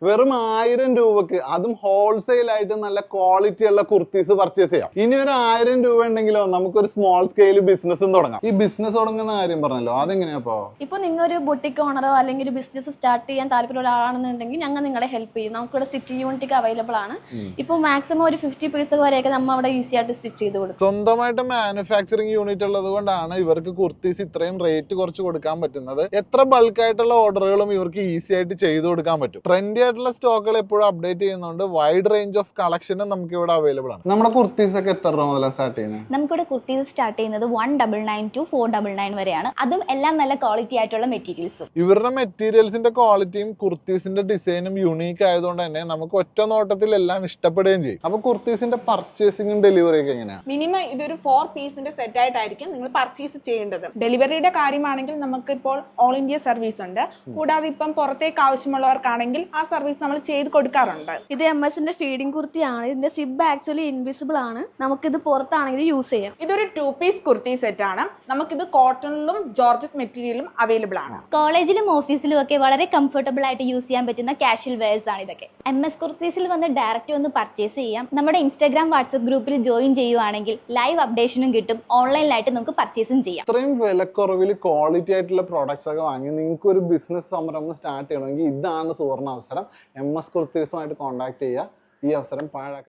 വെറും 1000 രൂപക്ക്, അതും ഹോൾസെയിൽ ആയിട്ട് നല്ല ക്വാളിറ്റി ഉള്ള കുർത്തീസ് പർച്ചേസ് ചെയ്യാം. ഇനി ഒരു 1000 രൂപ ഉണ്ടെങ്കിലോ നമുക്കൊരു സ്മോൾ സ്കെയിൽ ബിസിനസ്സും തുടങ്ങാം. ഈ ബിസിനസ് തുടങ്ങുന്ന കാര്യം പറഞ്ഞല്ലോ, അതെങ്ങനെയാപ്പോ? ഇപ്പൊ നിങ്ങൾ ഒരു ബൊട്ടിക് ഓണറോ അല്ലെങ്കിൽ ഒരു ബിസിനസ് സ്റ്റാർട്ട് ചെയ്യാൻ താല്പര്യമുള്ള ആളാണെന്നുണ്ടെങ്കിൽ ഞങ്ങൾ നിങ്ങളെ ഹെൽപ്പ് ചെയ്യും. നമുക്കിവിടെ സ്റ്റിച്ചിങ് യൂണിറ്റ് അവൈലബിൾ ആണ്. ഇപ്പൊ മാക്സിമം ഒരു 50 പീസ് വരെയൊക്കെ നമ്മൾ അവിടെ ഈസി ആയിട്ട് സ്റ്റിച്ച് ചെയ്ത് കൊടുക്കും. സ്വന്തമായിട്ട് മാനുഫാക്ചറിങ് യൂണിറ്റ് ഉള്ളത് കൊണ്ടാണ് ഇവർക്ക് കുർത്തീസ് ഇത്രയും റേറ്റ് കുറച്ച് കൊടുക്കാൻ പറ്റുന്നത്. എത്ര ബൾക്ക് ആയിട്ടുള്ള ഓർഡറുകളും ഇവർക്ക് ഈസി ആയിട്ട് ചെയ്തു കൊടുക്കാൻ പറ്റും. ട്രെൻഡി ആയിട്ടുള്ള സ്റ്റോക്കുകൾ എപ്പോഴും അപ്ഡേറ്റ് ചെയ്യുന്നുണ്ട്. വൈഡ് റേഞ്ച് ഓഫ് കളക്ഷനും നമുക്ക് ഇവിടെ അവൈലബിൾ ആണ്. നമ്മുടെ കുർത്തീസ് ഒക്കെ എത്ര രൂപ മുതലാണ് സ്റ്റാർട്ട് ചെയ്യുന്നത്? നമുക്കിവിടെ കുർത്തീസ് സ്റ്റാർട്ട് ചെയ്യുന്നത് 199 to 499 വരെയാണ്. അതും എല്ലാം നല്ല ക്വാളിറ്റി ആയിട്ടുള്ള മെറ്റീരിയൽസും. ഇവരുടെ മെറ്റീരിയൽസിന്റെ ക്വാളിറ്റിയും കുർത്തീസിന്റെ ഡിസൈനും യൂണീക്ക് ആയതുകൊണ്ട് തന്നെ നമുക്ക് ഒറ്റ നോട്ടത്തിൽ എല്ലാം ഇഷ്ടപ്പെടുകയും ചെയ്യും. അപ്പൊ കുർത്തീസിന്റെ പർച്ചേസിംഗും ഡെലിവറി ഒക്കെ എങ്ങനെയാണ്? മിനിമം ഇതൊരു 4 പീസിന്റെ സെറ്റ് ആയിട്ടായിരിക്കും നിങ്ങൾ പർച്ചേസ് ചെയ്യേണ്ടത്. ഡെലിവറിയുടെ കാര്യമാണെങ്കിൽ നമുക്ക് ഇപ്പോൾ ഓൾ ഇന്ത്യ സർവീസ് ഉണ്ട്. കൂടാതെ ഇപ്പം പുറത്തേക്ക് ആവശ്യമുള്ളവർക്കാണെങ്കിൽ ആ സർവീസ് നമ്മൾ ചെയ്ത് കൊടുക്കാറുണ്ട്. ഇത് MS-ന്റെ ഫീഡിംഗ് കുർത്തിയാണ്. ഇതിന്റെ സിബ് ആക്ച്വലി ഇൻവിസിബിൾ ആണ്. നമുക്കിത് പുറത്താണെങ്കിൽ യൂസ് ചെയ്യാം. ഇതൊരു 2 പീസ് കുർത്തി സെറ്റ് ആണ്. നമുക്കിത് കോട്ടണിലും ജോർജറ്റ് മെറ്റീരിയലും അവൈലബിൾ ആണ്. കോളേജിലും ഓഫീസിലും ഒക്കെ വളരെ കംഫർട്ടബിൾ ആയിട്ട് യൂസ് ചെയ്യാൻ പറ്റുന്ന കാഷ്വൽ വെയർസ് ആണ് ഇതൊക്കെ. MS കുർത്തീസിൽ വന്ന് ഡയറക്റ്റ് വന്ന് പർച്ചേസ് ചെയ്യാം. നമ്മുടെ ഇൻസ്റ്റാഗ്രാം വാട്സ്ആപ്പ് ഗ്രൂപ്പിൽ ജോയിൻ ചെയ്യുവാണെങ്കിൽ ലൈവ് അപ്ഡേഷനും കിട്ടും. ഓൺലൈനിലായിട്ട് നമുക്ക് പർച്ചേസും ചെയ്യാം. ഇത്രയും വിലക്കുറവിൽ ക്വാളിറ്റി ആയിട്ടുള്ള പ്രോഡക്ട്സ് ഒക്കെ വാങ്ങി നിങ്ങൾക്ക് ഒരു ബിസിനസ് സംരംഭം സ്റ്റാർട്ട് ചെയ്യണമെങ്കിൽ ഇതാണ് സുവർണ്ണ അവസരം. MS കുർത്തീസുമായിട്ട് കോൺടാക്ട് ചെയ്യുക. ഈ അവസരം പാഴാക്കുക.